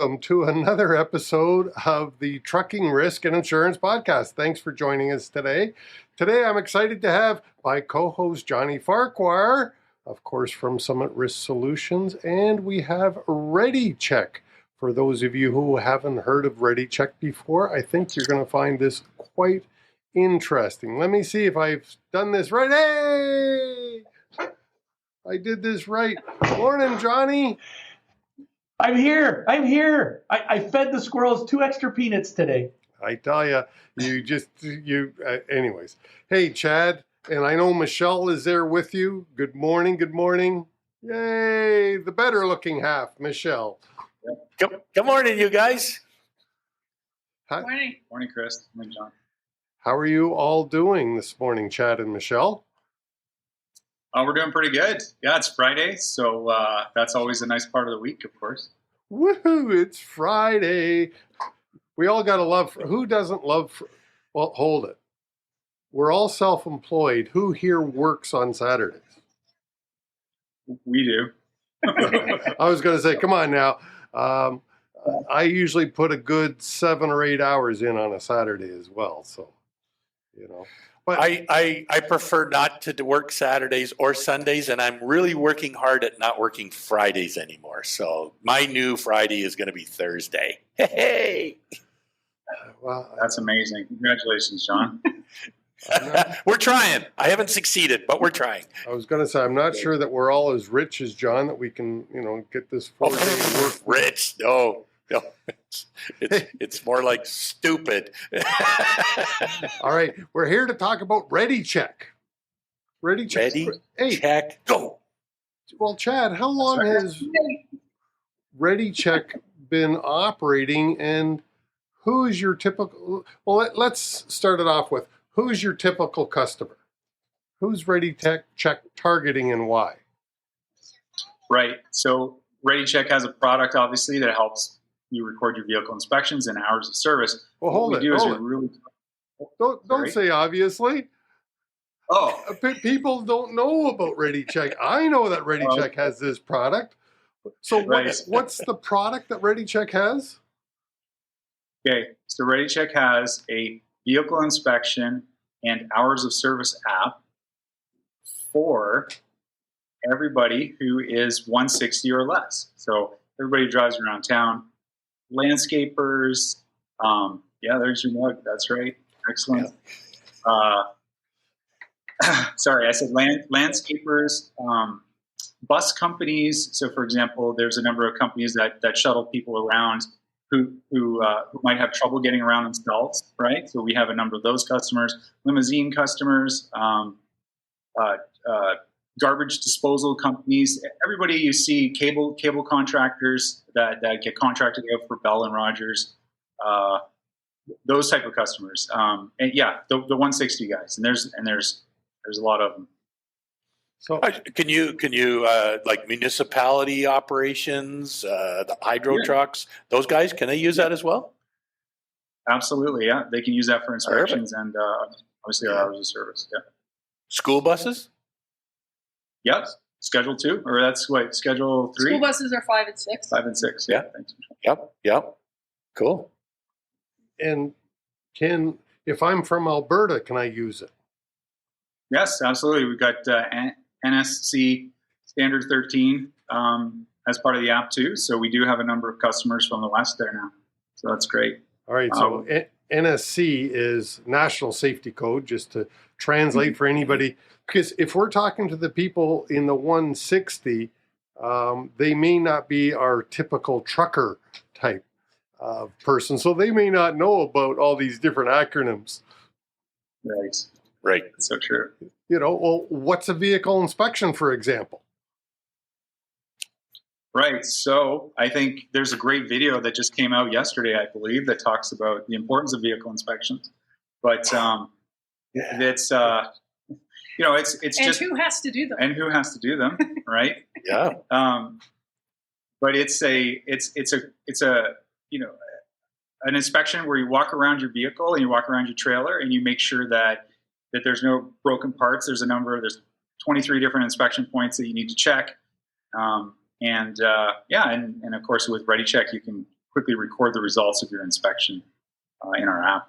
welcome to another episode of the Trucking Risk and Insurance Podcast. Thanks for joining us today. Today, I'm excited to have my co-host, Johnny Farquhar, of course, from Summit Risk Solutions, and we have ReadyChek. For those of you who haven't heard of ReadyChek before, I think you're going to find this quite interesting. Let me see if I've done this right. Hey! I did this right. Morning, Johnny. I'm here. I fed the squirrels 2 extra peanuts today. I tell you, anyways. Hey, Chad, and I know Michelle is there with you. Good morning. Yay, the better looking half, Michelle. Good morning, you guys. Hi. Morning, Chris. Morning, John. How are you all doing this morning, Chad and Michelle? We're doing pretty good. Yeah, it's Friday, so that's always a nice part of the week, of course. Woohoo, it's Friday. We all got to love, who doesn't love, well, hold it. We're all self-employed. Who here works on Saturdays? We do. I was going to say, come on now. I usually put a good 7 or 8 hours in on a Saturday as well, so, you know. But I prefer not to work Saturdays or Sundays, and I'm really working hard at not working Fridays anymore. So my new Friday is going to be Thursday. Hey! Well, that's amazing. Congratulations, John. We're trying. I haven't succeeded, but we're trying. I was going to say, I'm not sure that we're all as rich as John, that we can, get this 4-day work. Rich? No. It's more like stupid. All right, we're here to talk about ReadyChek. ReadyChek, go. Well, Chad, how long has ReadyChek been operating, and who is your typical? Well, let's start it off with who's your typical customer? Who's ReadyChek targeting, and why? Right. So ReadyChek has a product, obviously, that helps you record your vehicle inspections and hours of service. Well, hold it. Don't say obviously. Oh. People don't know about ReadyChek. I know that ReadyChek has this product. So what's the product that ReadyChek has? Okay, so ReadyChek has a vehicle inspection and hours of service app for everybody who is 160 or less. So everybody drives around town. Landscapers, there's your mug. That's right. Excellent. Sorry, I said landscapers, bus companies. So, for example, there's a number of companies that shuttle people around who might have trouble getting around themselves, right? So we have a number of those customers, limousine customers, garbage disposal companies, everybody you see, cable contractors that get contracted out for Bell and Rogers, those type of customers. And yeah, the 160 guys, and there's a lot of them. So can you like municipality operations, the hydro trucks, those guys, can they use that as well? Absolutely, yeah. They can use that for inspections and obviously our hours of service. Yeah. School buses? Yep. Schedule 2, or that's what, Schedule 3? School buses are 5 and 6. 5 and 6, yeah. Thanks. Yep. Cool. And if I'm from Alberta, can I use it? Yes, absolutely. We've got NSC Standard 13 as part of the app too. So we do have a number of customers from the West there now. So that's great. All right. So NSC is National Safety Code, just to translate for anybody. Because if we're talking to the people in the 160, they may not be our typical trucker type person. So they may not know about all these different acronyms. Right. That's so true. Well, what's a vehicle inspection, for example? Right. So I think there's a great video that just came out yesterday, I believe, that talks about the importance of vehicle inspections. But it's it's and just who has to do them? And who has to do them, right? Yeah. But it's an inspection where you walk around your vehicle and you walk around your trailer and you make sure that there's no broken parts. There's 23 different inspection points that you need to check. And of course with ReadyChek, you can quickly record the results of your inspection in our app.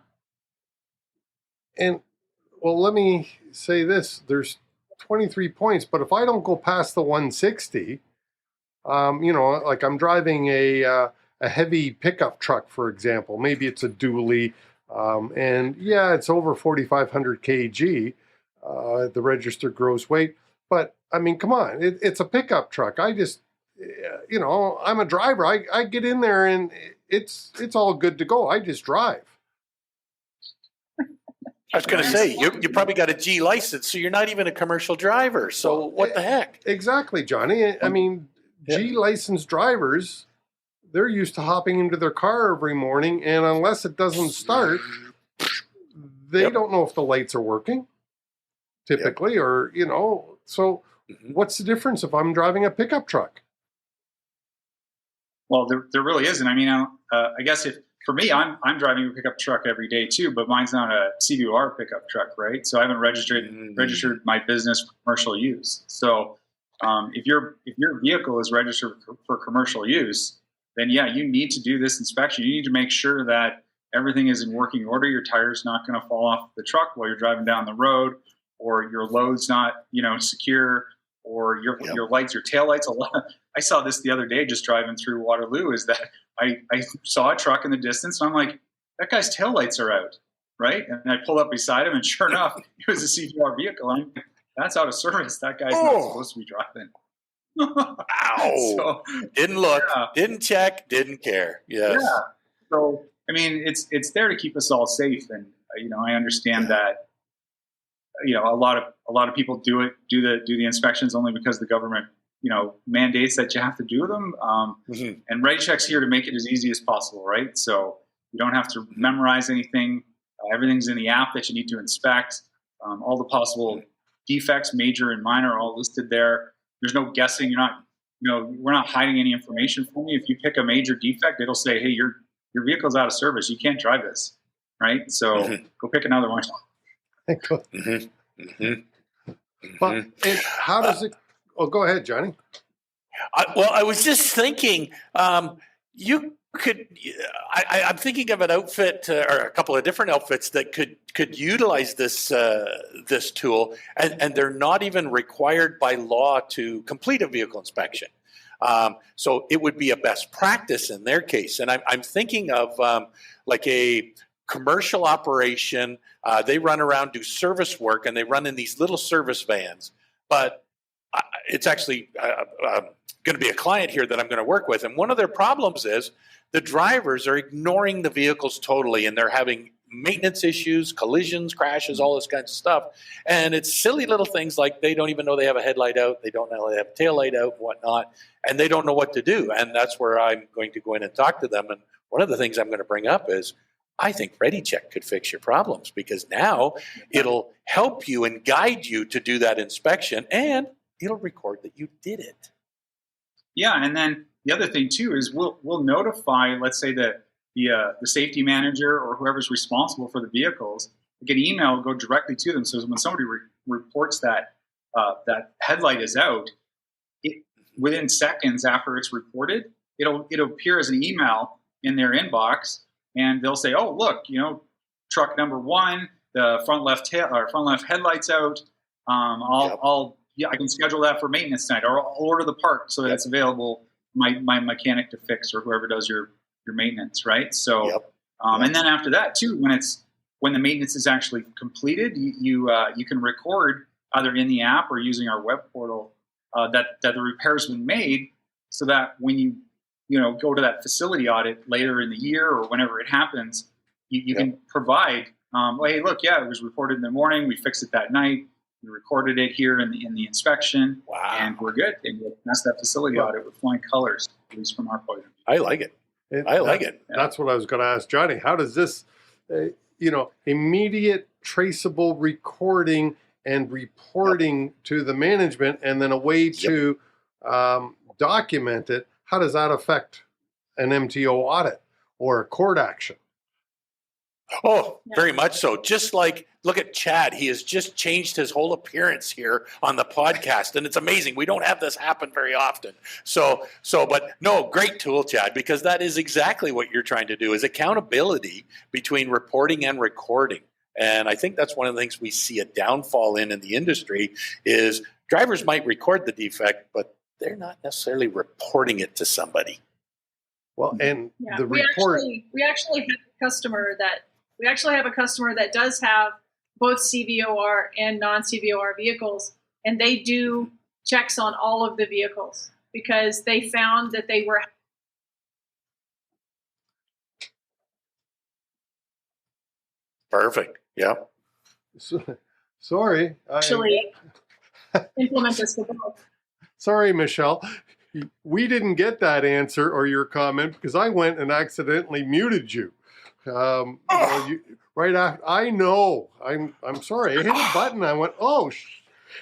And well, let me say this: there's 23 points, but if I don't go past the 160, like I'm driving a heavy pickup truck, for example, maybe it's a dually, and yeah, it's over 4,500 kg, the registered gross weight. But I mean, come on, it's a pickup truck. I just, I'm a driver. I get in there and it's all good to go. I just drive. I was going to say, you probably got a G license, so you're not even a commercial driver. So what the heck? Exactly, Johnny. I mean, G licensed drivers, they're used to hopping into their car every morning, and unless it doesn't start, they don't know if the lights are working, typically, or, so what's the difference if I'm driving a pickup truck? Well, there really isn't. I mean, I guess for me, I'm driving a pickup truck every day too, but mine's not a CVR pickup truck, right? So I haven't registered my business for commercial use. So if your vehicle is registered for commercial use, then yeah, you need to do this inspection. You need to make sure that everything is in working order. Your tire's not going to fall off the truck while you're driving down the road, or your load's not secure, or your lights, your tail lights. I saw this the other day just driving through Waterloo. Is that I saw a truck in the distance, and I'm like, that guy's tail lights are out, right? And I pulled up beside him, and sure enough, it was a CVR vehicle. I'm like, that's out of service. That guy's not supposed to be driving. Ow! So, didn't look, didn't check, didn't care. Yes. Yeah. So I mean, it's there to keep us all safe, and I understand that. A lot of people do the inspections only because the government mandates that you have to do them. And ReadyChek's here to make it as easy as possible, right? So you don't have to memorize anything. Everything's in the app that you need to inspect. All the possible defects, major and minor, are all listed there. There's no guessing. We're not hiding any information from you. If you pick a major defect, it'll say, hey, your vehicle's out of service. You can't drive this, right? So go pick another one. But how does it? Oh, go ahead, Johnny. I was just thinking, you could. I'm thinking of an outfit or a couple of different outfits that could utilize this tool, and they're not even required by law to complete a vehicle inspection. So it would be a best practice in their case. And I'm thinking of like a commercial operation. They run around, do service work, and they run in these little service vans. But it's actually going to be a client here that I'm going to work with. And one of their problems is the drivers are ignoring the vehicles totally, and they're having maintenance issues, collisions, crashes, all this kinds of stuff. And it's silly little things like they don't even know they have a headlight out, they don't know they have a tail light out and whatnot, and they don't know what to do. And that's where I'm going to go in and talk to them. And one of the things I'm going to bring up is I think ReadyChek could fix your problems, because now it'll help you and guide you to do that inspection, and it'll record that you did it. Yeah, and then the other thing too is we'll notify, let's say, the safety manager or whoever's responsible for the vehicles. Get an email, go directly to them. So when somebody reports that that headlight is out, within seconds after it's reported, it'll appear as an email in their inbox, and they'll say, "Oh, look, truck number 1, the front left headlights out. I can schedule that for maintenance tonight, or I'll order the part so that it's available my mechanic to fix, or whoever does your maintenance, right?" So, and then after that too, when the maintenance is actually completed, you can record either in the app or using our web portal that the repair's been made, so that when you go to that facility audit later in the year or whenever it happens, you can provide, hey, look, it was reported in the morning, we fixed it that night. We recorded it here in the inspection, and we're good. And we'll pass that facility audit with flying colors, at least from our point of view. I like it. That's what I was going to ask Johnny. How does this, immediate traceable recording and reporting to the management, and then a way to document it, how does that affect an MTO audit or a court action? Oh, Yeah. very much so. Just like, look at Chad. He has just changed his whole appearance here on the podcast, and it's amazing. We don't have this happen very often. But no, great tool, Chad, because that is exactly what you're trying to do is accountability between reporting and recording. And I think that's one of the things we see a downfall in the industry is drivers might record the defect, but they're not necessarily reporting it to somebody. Well, and Yeah, the we report. actually have a customer that does have both CVOR and non-CVOR vehicles, and they do checks on all of the vehicles because they found that they were Perfect. Yeah. Sorry, actually implement this for both. sorry, Michelle. We didn't get that answer or your comment because I went and accidentally muted you. Right after, I know. I'm sorry. I hit a button. I went,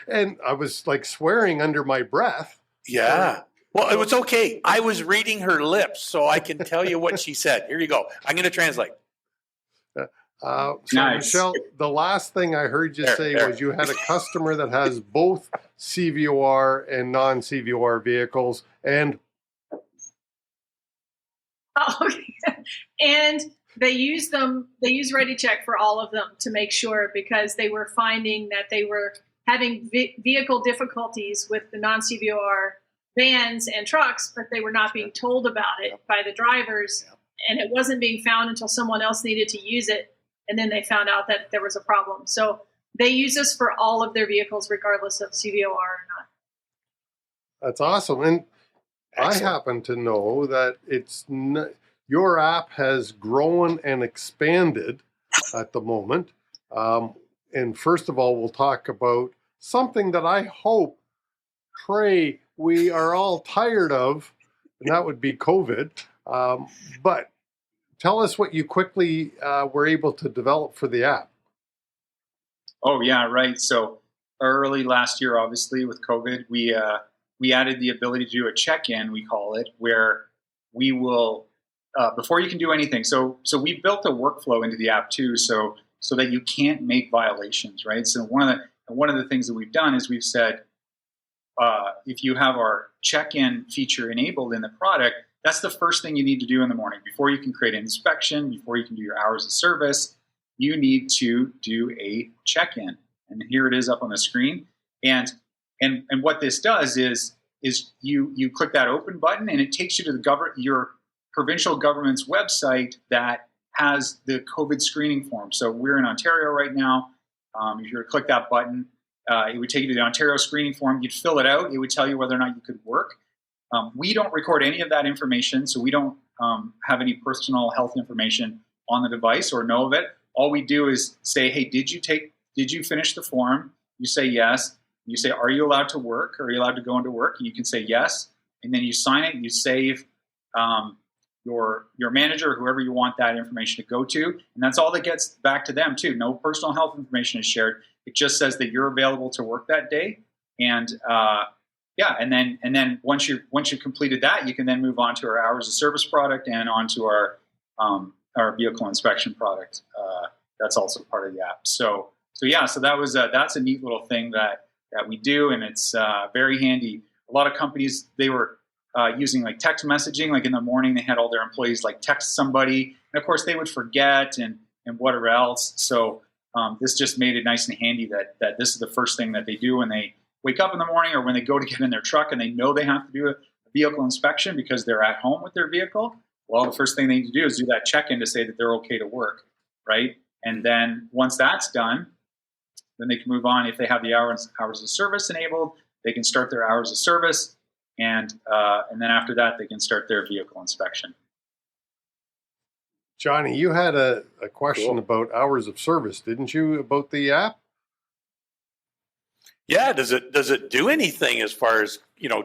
and I was like swearing under my breath. Yeah. Well, it was okay. I was reading her lips, so I can tell you what she said. Here you go. I'm going to translate. So Nice. Michelle, the last thing I heard you say There. was you had a customer that has both CVOR and non-CVOR vehicles, and Oh, okay. And they use ReadyChek for all of them to make sure because they were finding that they were having vehicle difficulties with the non-CVOR vans and trucks, but they were not being told about it by the drivers, and it wasn't being found until someone else needed to use it, and then they found out that there was a problem. So they use this for all of their vehicles, regardless of CVOR or not. that's awesome. And Excellent. I happen to know that your app has grown and expanded at the moment. And first of all, we'll talk about something that I hope, pray, we are all tired of, and that would be COVID. But tell us what you quickly were able to develop for the app. Oh yeah, right. So early last year, obviously with COVID, we added the ability to do a check-in, we call it, where we will before you can do anything. So we built a workflow into the app too, so that you can't make violations, right? So one of the things that we've done is we've said if you have our check-in feature enabled in the product, that's the first thing you need to do in the morning before you can create an inspection, before you can do your hours of service. You need to do a check-in, and here it is up on the screen. And what this does is you click that open button, and it takes you to your provincial government's website that has the COVID screening form. So we're in Ontario right now. If you were to click that button, it would take you to the Ontario screening form. You'd fill it out. It would tell you whether or not you could work. We don't record any of that information, so we don't have any personal health information on the device or know of it. All we do is say, hey, did you finish the form? You say yes. You say, are you allowed to work? Are you allowed to go into work? And you can say yes. And then you sign it. You save your manager or whoever you want that information to go to. And that's all that gets back to them too. No personal health information is shared. It just says that you're available to work that day. And and then once you've completed that, you can then move on to our hours of service product and onto our vehicle inspection product. That's also part of the app. So that was that's a neat little thing that we do, and it's very handy. A lot of companies, they were using like text messaging, like in the morning they had all their employees like text somebody, and of course they would forget and whatever else. So this just made it nice and handy that this is the first thing that they do when they wake up in the morning or when they go to get in their truck and they know they have to do a vehicle inspection because they're at home with their vehicle. Well, the first thing they need to do is do that check-in to say that they're okay to work, right? And then once that's done, then they can move on. If they have the hours of service enabled, they can start their hours of service, and then after that, they can start their vehicle inspection. Johnny, you had a question about hours of service, didn't you, about the app? Yeah, does it do anything as far as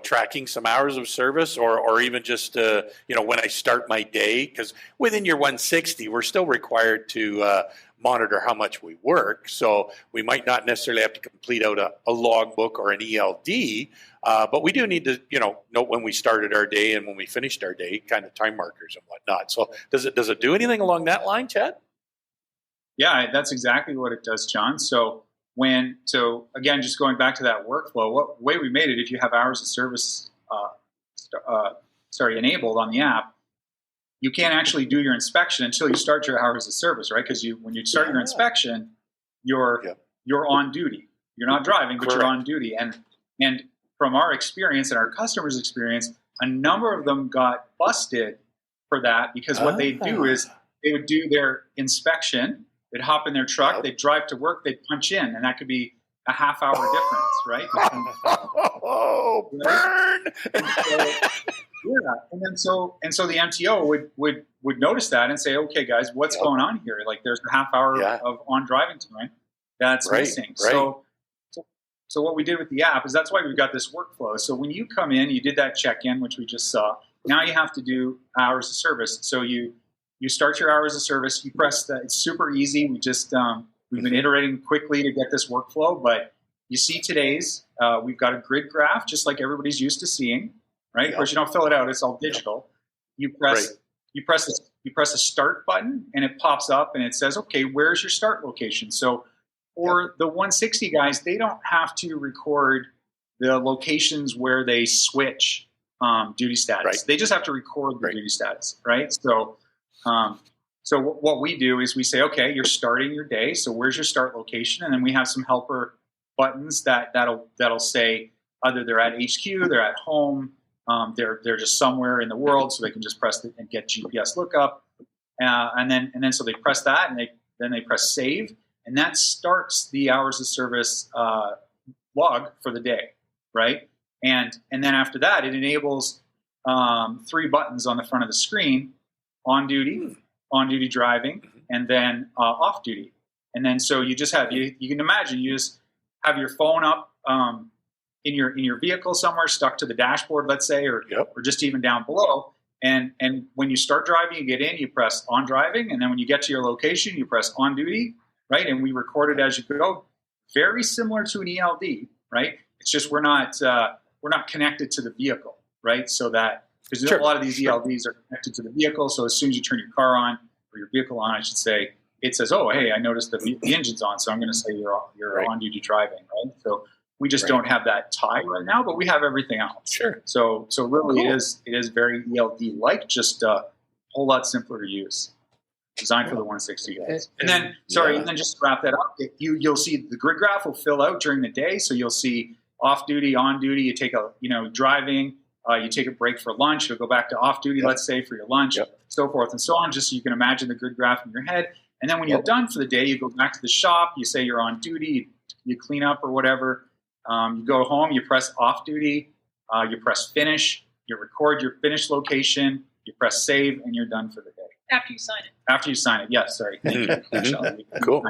tracking some hours of service or even just when I start my day? Because within your 160, we're still required to monitor how much we work. So we might not necessarily have to complete out a logbook or an ELD, but we do need to note when we started our day and when we finished our day, kind of time markers and whatnot. So does it do anything along that line, Chad? Yeah, that's exactly what it does, John. So again, just going back to that workflow, what way we made it, if you have hours of service enabled on the app, you can't actually do your inspection until you start your hours of service, right? Because when you start your inspection, you're on duty. You're not driving, but you're on duty. And from our experience and our customers' experience, a number of them got busted for that, because what they do is they would do their inspection, they'd hop in their truck, they'd drive to work, they'd punch in, and that could be a half-hour difference, right? Oh, burn! And so the MTO would notice that and say, okay, guys, what's going on here? Like, there's a half hour of on driving time that's missing. Right. So what we did with the app is, that's why we've got this workflow. So when you come in, you did that check-in, which we just saw. Now you have to do hours of service. So you start your hours of service. You press that. It's super easy. We just we've been iterating quickly to get this workflow. But you see today's. We've got a grid graph, just like everybody's used to seeing. Right? Of course, you don't fill it out. It's all digital. You press the start button, and it pops up, and it says, okay, where's your start location? So for the 160 guys, they don't have to record the locations where they switch duty status. Right. They just have to record the duty status, right? So what we do is we say, okay, you're starting your day, so where's your start location? And then we have some helper buttons that'll say either they're at HQ, they're at home, they're just somewhere in the world, so they can just press and get GPS lookup, and then so they press that, and then they press save, and that starts the hours of service log for the day, right? And then after that, it enables 3 buttons on the front of the screen: on duty driving, and then off duty. And then so you just have you can imagine you just have your phone up in your vehicle somewhere, stuck to the dashboard, let's say, or just even down below. And when you start driving, you get in, you press on driving, and then when you get to your location, you press on duty, right? And we record it as you go. Very similar to an ELD, right? It's just we're not connected to the vehicle, right? So that, because a lot of these ELDs are connected to the vehicle, so as soon as you turn your car on, or your vehicle on, I should say, it says, oh, hey, I noticed that the engine's on, so I'm going to say you're on duty driving, right? So we just don't have that tie right now, but we have everything else. Sure. So really, it is very ELD-like, just a whole lot simpler to use. Designed for the 160 guys. And then, and then just to wrap that up, you'll see the grid graph will fill out during the day. So you'll see off duty, on duty. You take driving. You take a break for lunch. You'll go back to off duty, let's say, for your lunch, so forth and so on. Just so you can imagine the grid graph in your head. And then when you're done for the day, you go back to the shop. You say you're on duty. You clean up or whatever. You go home. You press off duty. You press finish. You record your finish location. You press save, and you're done for the day. After you sign it. After you sign it, yes. Sorry. Thank you. Cool.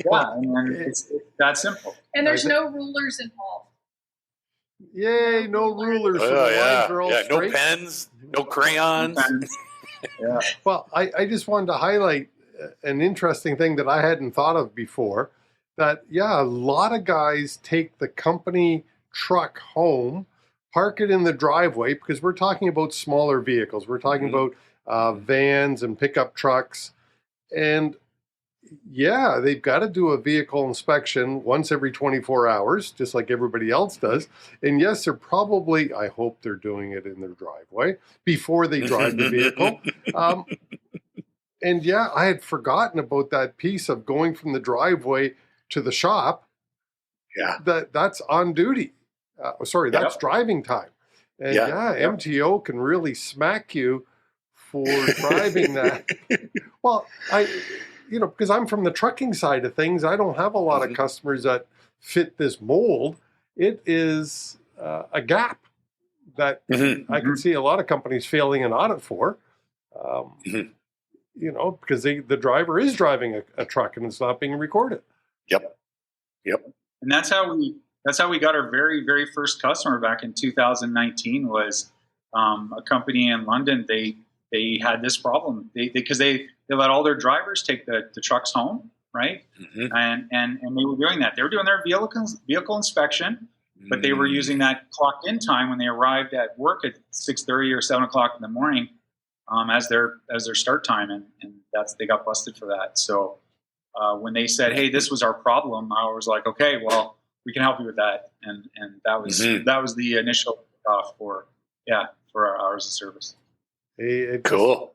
And then it's that simple. And there's no rulers involved. Yay, no rulers. So the lines are all straight. No pens, no crayons. Well, I just wanted to highlight an interesting thing that I hadn't thought of before. That, a lot of guys take the company truck home, park it in the driveway, because we're talking about smaller vehicles. We're talking about vans and pickup trucks. And they've got to do a vehicle inspection once every 24 hours, just like everybody else does. And yes, they're probably, I hope they're doing it in their driveway before they drive the vehicle. And I had forgotten about that piece of going from the driveway to the shop. That's on duty. That's driving time. And MTO can really smack you for driving that. Well, because I'm from the trucking side of things, I don't have a lot of customers that fit this mold. It is a gap that I can see a lot of companies failing an audit for. Because the driver is driving a truck and it's not being recorded. Yep. And that's how we got our very, very first customer back in 2019 was a company in London. They had this problem because they let all their drivers take the trucks home, right? And they were doing that. They were doing their vehicle inspection, but they were using that clocked in time when they arrived at work at 6:30 or 7 o'clock in the morning as their start time, and they got busted for that. So when they said, "Hey, this was our problem," I was like, "Okay, well, we can help you with that," and that was the initial off for our hours of service. Hey, Cool.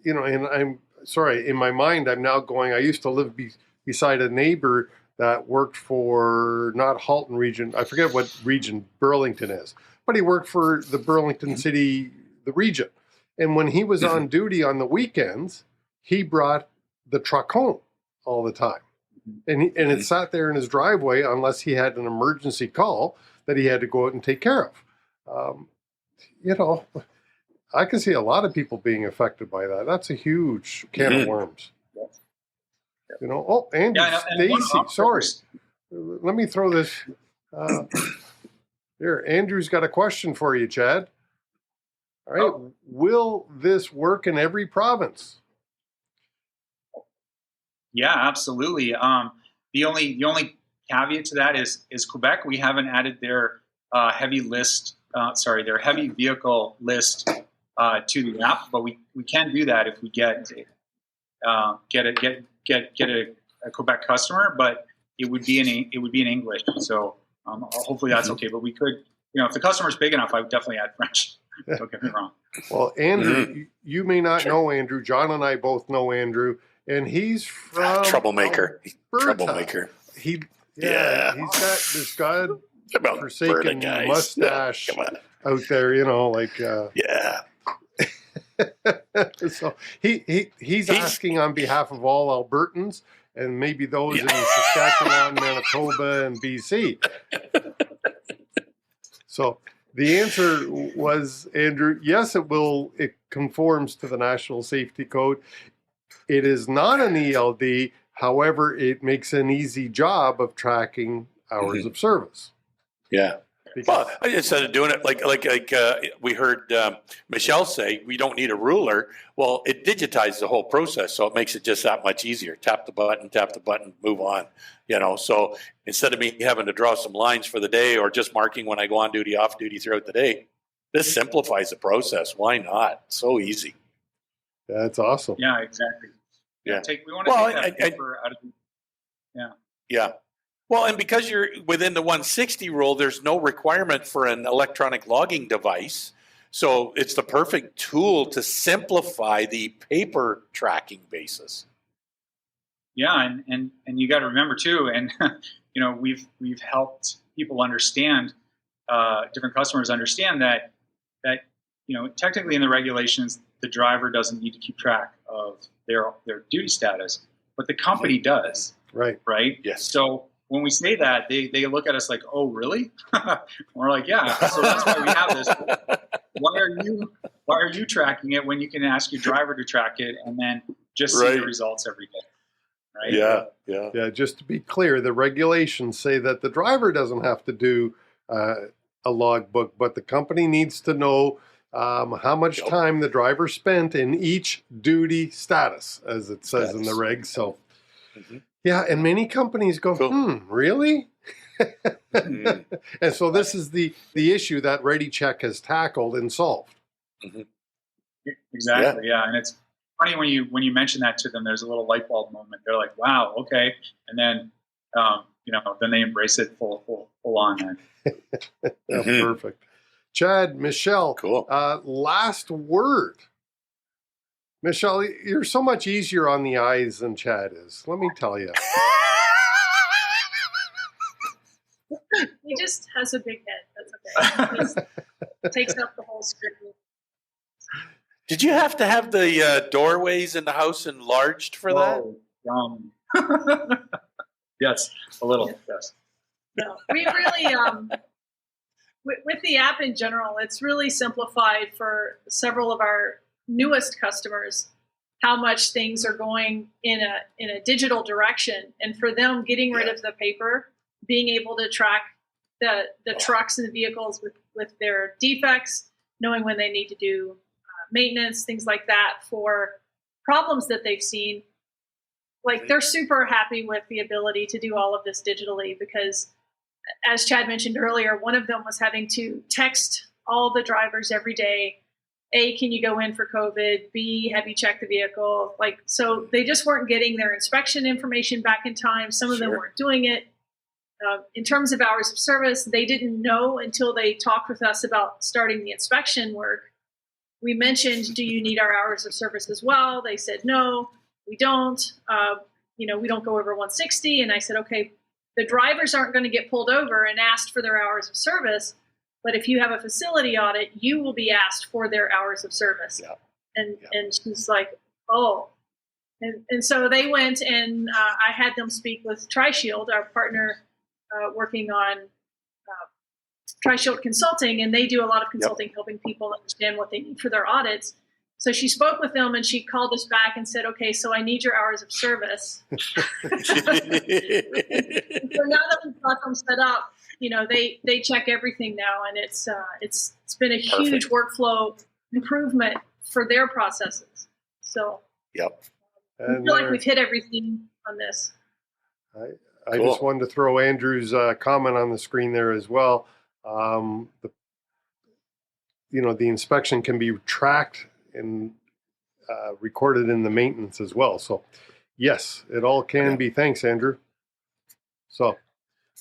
And I'm sorry, in my mind, I'm now going. I used to live beside a neighbor that worked for not Halton region. I forget what region Burlington is, but he worked for the Burlington City, the region. And when he was on duty on the weekends, he brought the truck home all the time. And it sat there in his driveway unless he had an emergency call that he had to go out and take care of. I can see a lot of people being affected by that. That's a huge can of worms. Andrew, Stacy, sorry. Let me throw this. Here, Andrew's got a question for you, Chad. All right. Oh. Will this work in every province? Yeah, absolutely. The only caveat to that is Quebec. We haven't added their heavy vehicle list to the app, but we can do that if we get a Quebec customer, but it would be in English. So hopefully that's okay. But we could, if the customer is big enough, I would definitely add French. Don't get me wrong. Well, Andrew, you may not know Andrew. John and I both know Andrew, and he's from troublemaker. Troublemaker. He's got this godforsaken mustache out there. So he's asking on behalf of all Albertans and maybe those in Saskatchewan, Manitoba, and BC. So the answer was, Andrew, yes, it conforms to the National Safety Code. It is not an ELD. However, it makes an easy job of tracking hours of service. Yeah. Well, instead of doing it like we heard Michelle say, we don't need a ruler. Well, it digitizes the whole process, so it makes it just that much easier. Tap the button, move on. So instead of me having to draw some lines for the day or just marking when I go on duty, off duty throughout the day, this simplifies the process. Why not? So easy. That's awesome. Yeah, exactly. Yeah. We want to take that paper out of the. Yeah. Yeah. Well, and because you're within the 160 rule, there's no requirement for an electronic logging device. So it's the perfect tool to simplify the paper tracking basis. Yeah, and you got to remember too, and we've helped people understand, different customers understand that technically in the regulations, the driver doesn't need to keep track of their duty status, but the company does. Right. Right. Yes. So when we say that, they look at us like, "Oh, really?" We're like, "Yeah." So that's why we have this. Why are you tracking it when you can ask your driver to track it and then just see the results every day? Right? Yeah. Just to be clear, the regulations say that the driver doesn't have to do a logbook, but the company needs to know how much time the driver spent in each duty status, as it says in the regs. So. Yeah, and many companies go, really? And so this is the issue that ReadyChek has tackled and solved. Exactly, yeah. And it's funny when you mention that to them, there's a little light bulb moment. They're like, wow, okay. And then, then they embrace it full on. Perfect. Chad, Michelle, cool. Last word. Michelle, you're so much easier on the eyes than Chad is. Let me tell you. He just has a big head. That's okay. He takes up the whole screen. Did you have to have the doorways in the house enlarged for that? Yes, a little. Yes. No, we really with the app in general, it's really simplified for several of our newest customers how much things are going in a digital direction, and for them getting rid of the paper, being able to track the trucks and the vehicles with their defects, knowing when they need to do maintenance, things like that for problems that they've seen. Like, they're super happy with the ability to do all of this digitally because, as Chad mentioned earlier, one of them was having to text all the drivers every day A, can you go in for COVID? B, have you checked the vehicle? Like, so they just weren't getting their inspection information back in time. Some of them weren't doing it. In terms of hours of service, they didn't know until they talked with us about starting the inspection work. We mentioned, do you need our hours of service as well? They said, no, we don't. We don't go over 160. And I said, okay, the drivers aren't going to get pulled over and asked for their hours of service. But if you have a facility audit, you will be asked for their hours of service. Yeah. And she's like, oh. And so they went and I had them speak with TriShield, our partner working on TriShield Consulting, and they do a lot of consulting, helping people understand what they need for their audits. So she spoke with them and she called us back and said, okay, so I need your hours of service. So now that we've got them set up, they check everything now, and it's been a huge workflow improvement for their processes. So I feel like we've hit everything on this. I just wanted to throw Andrew's comment on the screen there as well. The inspection can be tracked and recorded in the maintenance as well. So yes, it all can be. Thanks, Andrew. So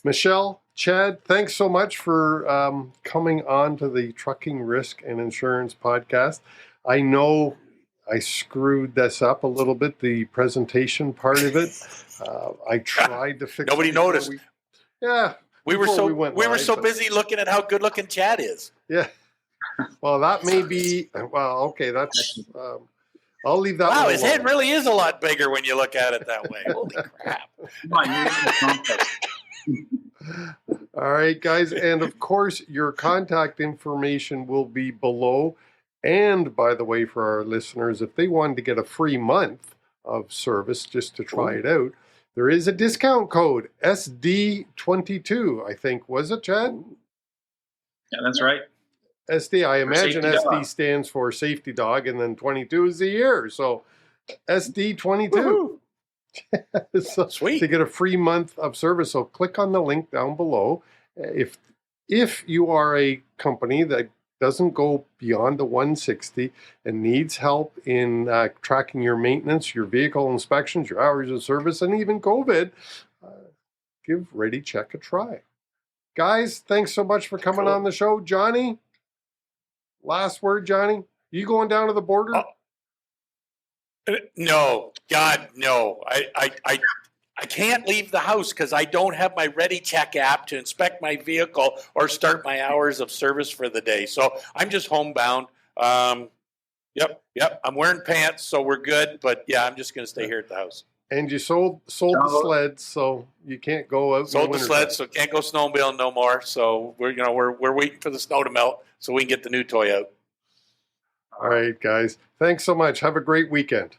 Michelle, Chad, thanks so much for coming on to the Trucking Risk and Insurance podcast. I know I screwed this up a little bit, the presentation part of it. I tried to fix it. Nobody noticed. We were so live, busy looking at how good looking Chad is. Yeah. Well, that may be, okay, that's, I'll leave that one Wow, his alone. head really is a lot bigger when you look at it that way. Holy crap. All right, guys. And of course, your contact information will be below. And by the way, for our listeners, if they wanted to get a free month of service just to try it out, there is a discount code, SD22, I think. Was it, Chad? Yeah, that's right. SD, I imagine Safety SD Dog. stands for Safety Dog, and then 22 is the year. So SD22. So, Sweet. to get a free month of service. So click on the link down below. If you are a company that doesn't go beyond the 160 and needs help in tracking your maintenance, your vehicle inspections, your hours of service, and even COVID, give ReadyChek a try. Guys, thanks so much for coming on the show. Johnny, last word, Johnny. You going down to the border? No, God, no. I can't leave the house because I don't have my ReadyChek app to inspect my vehicle or start my hours of service for the day. So I'm just homebound. Yep. I'm wearing pants, so we're good. But yeah, I'm just going to stay here at the house. And you sold the sleds, so you can't go out. Sold the sleds, so can't go snowmobiling no more. So we're waiting for the snow to melt so we can get the new toy out. All right, guys. Thanks so much. Have a great weekend.